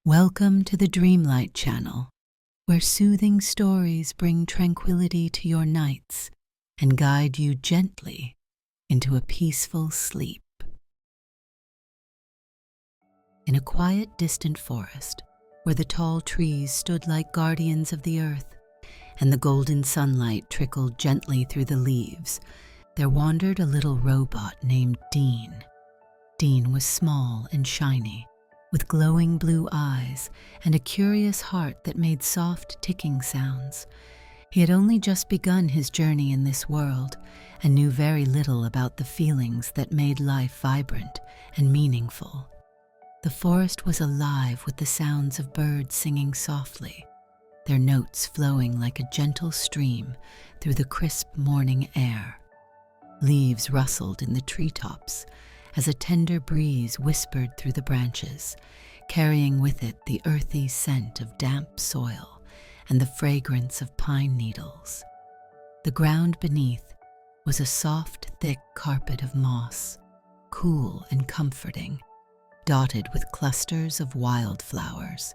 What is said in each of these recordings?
Welcome to the Dreamlight Channel, where soothing stories bring tranquility to your nights and guide you gently into a peaceful sleep. In a quiet, distant forest, where the tall trees stood like guardians of the earth and the golden sunlight trickled gently through the leaves, there wandered a little robot named Dean. Dean was small and shiny, with glowing blue eyes and a curious heart that made soft ticking sounds. He had only just begun his journey in this world and knew very little about the feelings that made life vibrant and meaningful. The forest was alive with the sounds of birds singing softly, their notes flowing like a gentle stream through the crisp morning air. Leaves rustled in the treetops as a tender breeze whispered through the branches, carrying with it the earthy scent of damp soil and the fragrance of pine needles. The ground beneath was a soft, thick carpet of moss, cool and comforting, dotted with clusters of wildflowers,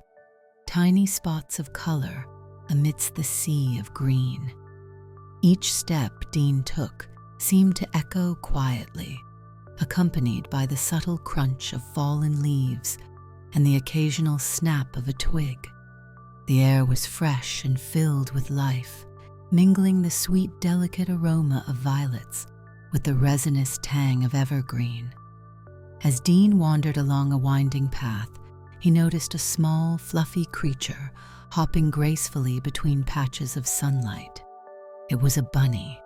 tiny spots of color amidst the sea of green. Each step Dean took seemed to echo quietly, accompanied by the subtle crunch of fallen leaves and the occasional snap of a twig. The air was fresh and filled with life, mingling the sweet, delicate aroma of violets with the resinous tang of evergreen. As Dean wandered along a winding path, he noticed a small, fluffy creature hopping gracefully between patches of sunlight. It was a bunny,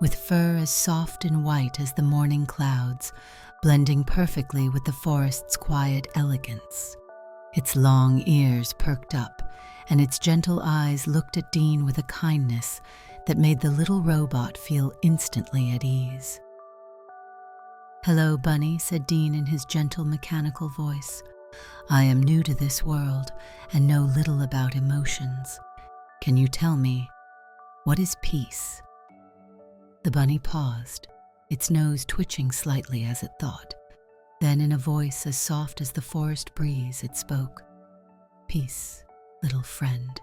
with fur as soft and white as the morning clouds, blending perfectly with the forest's quiet elegance. Its long ears perked up, and its gentle eyes looked at Dean with a kindness that made the little robot feel instantly at ease. "Hello, Bunny," said Dean in his gentle mechanical voice. "I am new to this world and know little about emotions. Can you tell me, what is peace?" The bunny paused, its nose twitching slightly as it thought. Then, in a voice as soft as the forest breeze, it spoke. "Peace, little friend,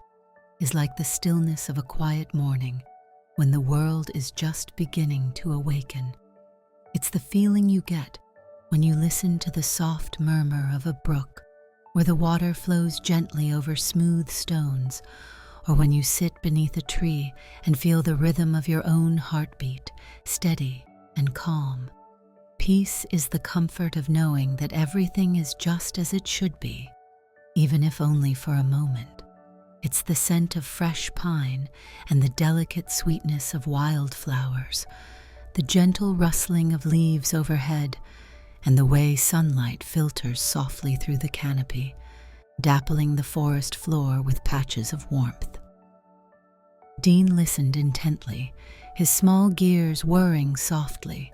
is like the stillness of a quiet morning when the world is just beginning to awaken. It's the feeling you get when you listen to the soft murmur of a brook, where the water flows gently over smooth stones, or when you sit beneath a tree and feel the rhythm of your own heartbeat, steady and calm. Peace is the comfort of knowing that everything is just as it should be, even if only for a moment. It's the scent of fresh pine and the delicate sweetness of wildflowers, the gentle rustling of leaves overhead, and the way sunlight filters softly through the canopy, dappling the forest floor with patches of warmth." Dean listened intently, his small gears whirring softly.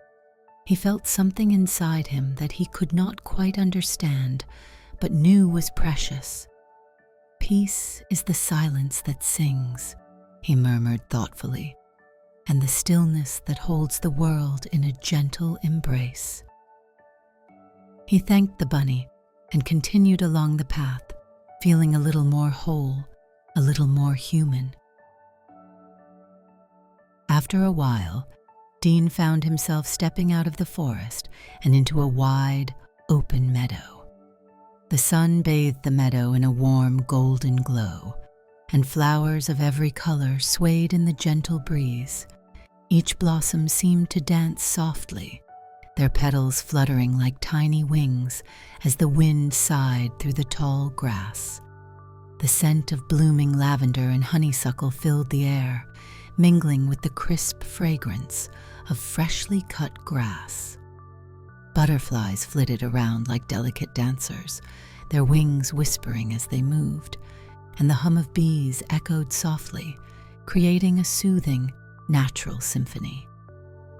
He felt something inside him that he could not quite understand, but knew was precious. "Peace is the silence that sings," he murmured thoughtfully, "and the stillness that holds the world in a gentle embrace." He thanked the bunny and continued along the path, feeling a little more whole, a little more human. After a while, Dean found himself stepping out of the forest and into a wide, open meadow. The sun bathed the meadow in a warm, golden glow, and flowers of every color swayed in the gentle breeze. Each blossom seemed to dance softly, their petals fluttering like tiny wings as the wind sighed through the tall grass. The scent of blooming lavender and honeysuckle filled the air, mingling with the crisp fragrance of freshly cut grass. Butterflies flitted around like delicate dancers, their wings whispering as they moved, and the hum of bees echoed softly, creating a soothing, natural symphony.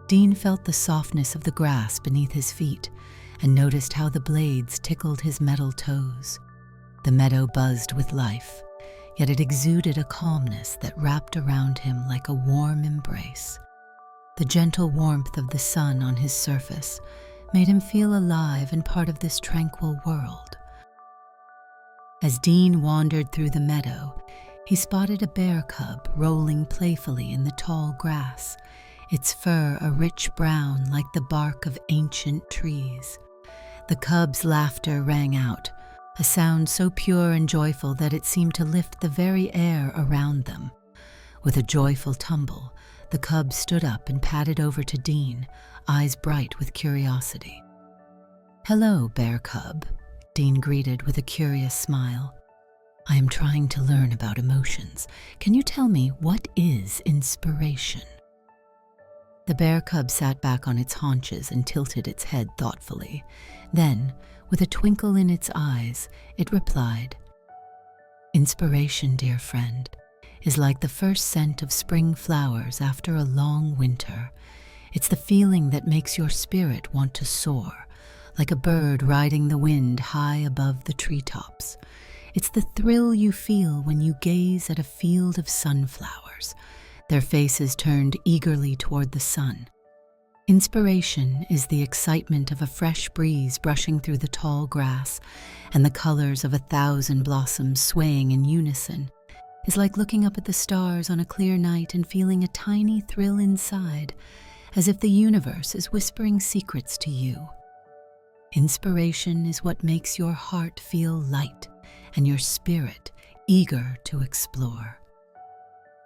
Dean felt the softness of the grass beneath his feet and noticed how the blades tickled his metal toes. The meadow buzzed with life, yet it exuded a calmness that wrapped around him like a warm embrace. The gentle warmth of the sun on his surface made him feel alive and part of this tranquil world. As Dean wandered through the meadow, he spotted a bear cub rolling playfully in the tall grass, its fur a rich brown like the bark of ancient trees. The cub's laughter rang out, a sound so pure and joyful that it seemed to lift the very air around them. With a joyful tumble, the cub stood up and padded over to Dean, eyes bright with curiosity. "Hello, bear cub," Dean greeted with a curious smile. "I am trying to learn about emotions. Can you tell me, what is inspiration?" The bear cub sat back on its haunches and tilted its head thoughtfully. Then, with a twinkle in its eyes, it replied, "Inspiration, dear friend, is like the first scent of spring flowers after a long winter. It's the feeling that makes your spirit want to soar, like a bird riding the wind high above the treetops. It's the thrill you feel when you gaze at a field of sunflowers, their faces turned eagerly toward the sun. Inspiration is the excitement of a fresh breeze brushing through the tall grass, and the colors of 1,000 blossoms swaying in unison. It's like looking up at the stars on a clear night and feeling a tiny thrill inside, as if the universe is whispering secrets to you. Inspiration is what makes your heart feel light and your spirit eager to explore."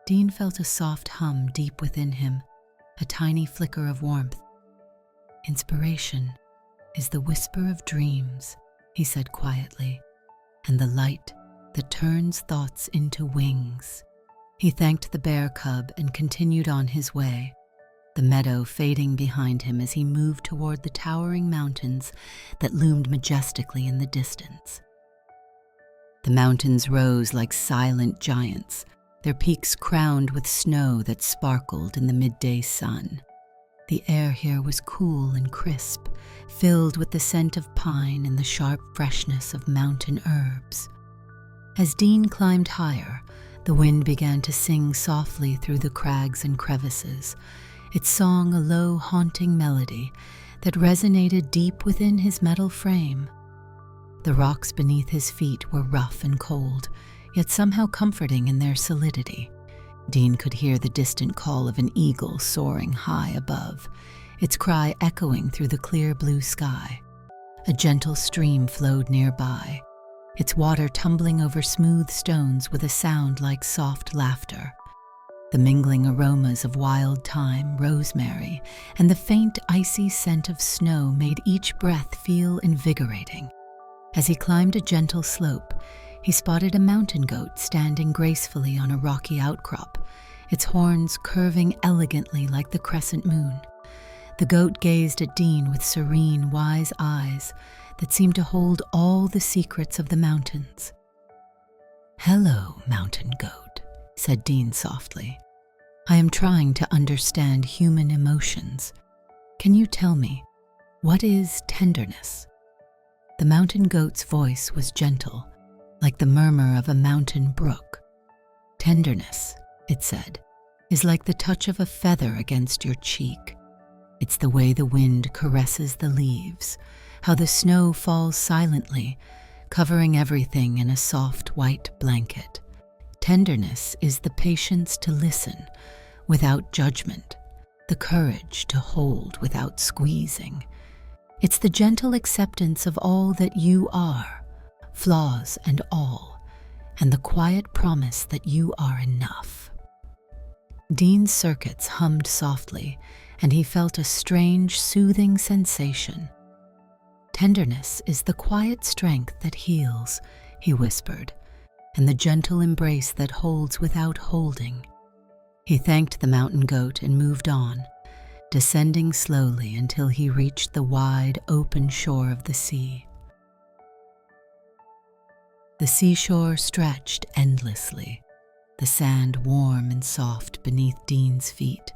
Dean felt a soft hum deep within him, a tiny flicker of warmth. "Inspiration is the whisper of dreams," he said quietly, "and the light that turns thoughts into wings." He thanked the bear cub and continued on his way, the meadow fading behind him as he moved toward the towering mountains that loomed majestically in the distance. The mountains rose like silent giants, their peaks crowned with snow that sparkled in the midday sun. The air here was cool and crisp, filled with the scent of pine and the sharp freshness of mountain herbs. As Dean climbed higher, the wind began to sing softly through the crags and crevices, its song a low, haunting melody that resonated deep within his metal frame. The rocks beneath his feet were rough and cold, yet somehow comforting in their solidity. Dean could hear the distant call of an eagle soaring high above, its cry echoing through the clear blue sky. A gentle stream flowed nearby, its water tumbling over smooth stones with a sound like soft laughter. The mingling aromas of wild thyme, rosemary, and the faint icy scent of snow made each breath feel invigorating. As he climbed a gentle slope, he spotted a mountain goat standing gracefully on a rocky outcrop, its horns curving elegantly like the crescent moon. The goat gazed at Dean with serene, wise eyes that seemed to hold all the secrets of the mountains. "Hello, mountain goat," said Dean softly. "I am trying to understand human emotions. Can you tell me, what is tenderness?" The mountain goat's voice was gentle, like the murmur of a mountain brook. "Tenderness," it said, "is like the touch of a feather against your cheek. It's the way the wind caresses the leaves, how the snow falls silently, covering everything in a soft white blanket. Tenderness is the patience to listen without judgment, the courage to hold without squeezing. It's the gentle acceptance of all that you are, flaws and all, and the quiet promise that you are enough." Dean's circuits hummed softly, and he felt a strange, soothing sensation. "Tenderness is the quiet strength that heals," he whispered, "and the gentle embrace that holds without holding." He thanked the mountain goat and moved on, descending slowly until he reached the wide, open shore of the sea. The seashore stretched endlessly, the sand warm and soft beneath Dean's feet,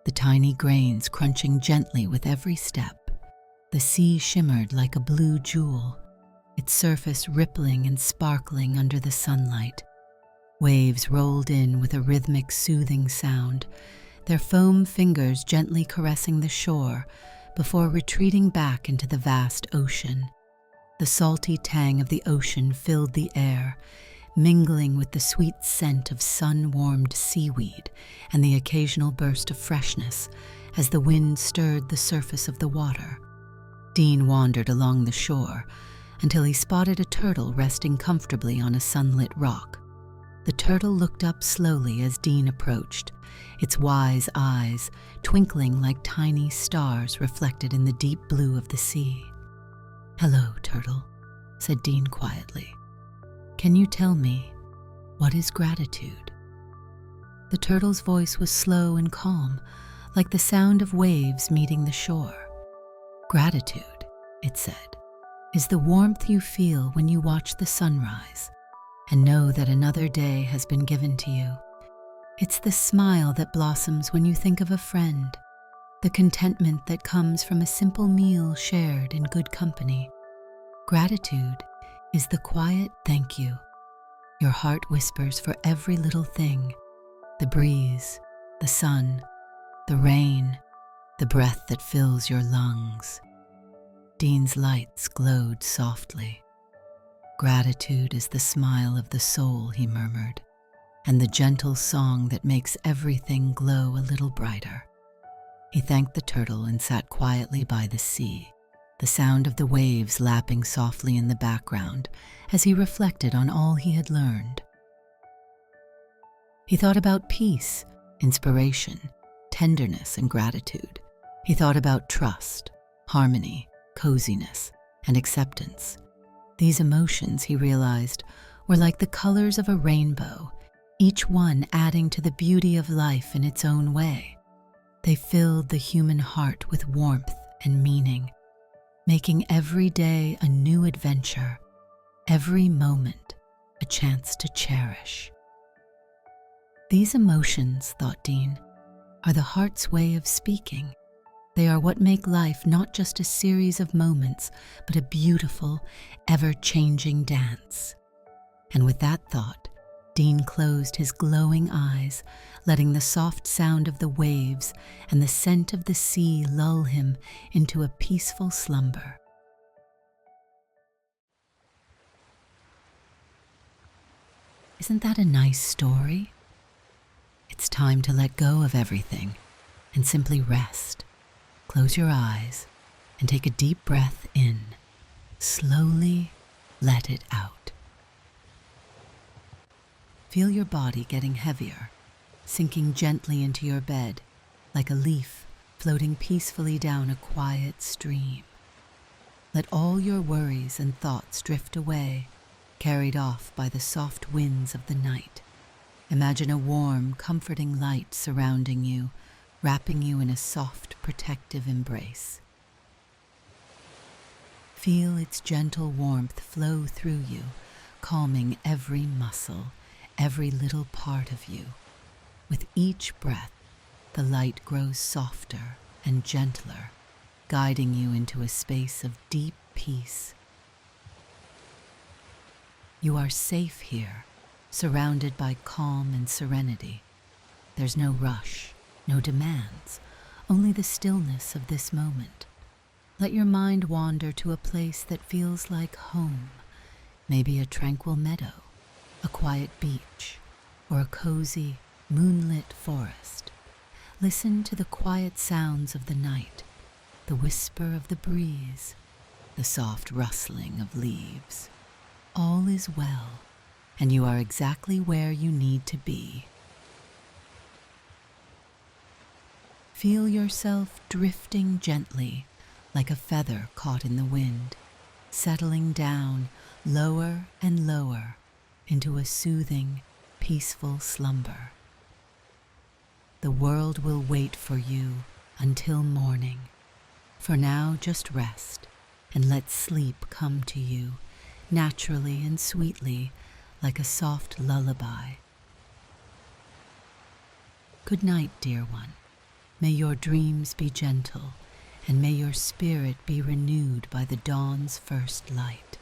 the tiny grains crunching gently with every step. The sea shimmered like a blue jewel, its surface rippling and sparkling under the sunlight. Waves rolled in with a rhythmic, soothing sound, their foam fingers gently caressing the shore before retreating back into the vast ocean. The salty tang of the ocean filled the air, mingling with the sweet scent of sun-warmed seaweed and the occasional burst of freshness as the wind stirred the surface of the water. Dean wandered along the shore until he spotted a turtle resting comfortably on a sunlit rock. The turtle looked up slowly as Dean approached, its wise eyes twinkling like tiny stars reflected in the deep blue of the sea. "Hello, turtle," said Dean quietly. "Can you tell me, what is gratitude?" The turtle's voice was slow and calm, like the sound of waves meeting the shore. "Gratitude," it said, "is the warmth you feel when you watch the sunrise and know that another day has been given to you. It's the smile that blossoms when you think of a friend, the contentment that comes from a simple meal shared in good company. Gratitude is the quiet thank you your heart whispers for every little thing, the breeze, the sun, the rain, the breath that fills your lungs." Dean's lights glowed softly. "Gratitude is the smile of the soul," he murmured, "and the gentle song that makes everything glow a little brighter." He thanked the turtle and sat quietly by the sea, the sound of the waves lapping softly in the background as he reflected on all he had learned. He thought about peace, inspiration, tenderness, and gratitude. He thought about trust, harmony, coziness, and acceptance. These emotions, he realized, were like the colors of a rainbow, each one adding to the beauty of life in its own way. They filled the human heart with warmth and meaning, making every day a new adventure, every moment a chance to cherish. These emotions, thought Dean, are the heart's way of speaking. They are what make life not just a series of moments, but a beautiful, ever-changing dance. And with that thought, Dean closed his glowing eyes, letting the soft sound of the waves and the scent of the sea lull him into a peaceful slumber. Isn't that a nice story? It's time to let go of everything and simply rest. Close your eyes and take a deep breath in. Slowly let it out. Feel your body getting heavier, sinking gently into your bed like a leaf floating peacefully down a quiet stream. Let all your worries and thoughts drift away, carried off by the soft winds of the night. Imagine a warm, comforting light surrounding you, wrapping you in a soft, protective embrace. Feel its gentle warmth flow through you, calming every muscle, every little part of you. With each breath, the light grows softer and gentler, guiding you into a space of deep peace. You are safe here, surrounded by calm and serenity. There's no rush, no demands, only the stillness of this moment. Let your mind wander to a place that feels like home, maybe a tranquil meadow, a quiet beach, or a cozy, moonlit forest. Listen to the quiet sounds of the night, the whisper of the breeze, the soft rustling of leaves. All is well, and you are exactly where you need to be. Feel yourself drifting gently, like a feather caught in the wind, settling down lower and lower into a soothing, peaceful slumber. The world will wait for you until morning. For now, just rest and let sleep come to you, naturally and sweetly, like a soft lullaby. Good night, dear one. May your dreams be gentle, and may your spirit be renewed by the dawn's first light.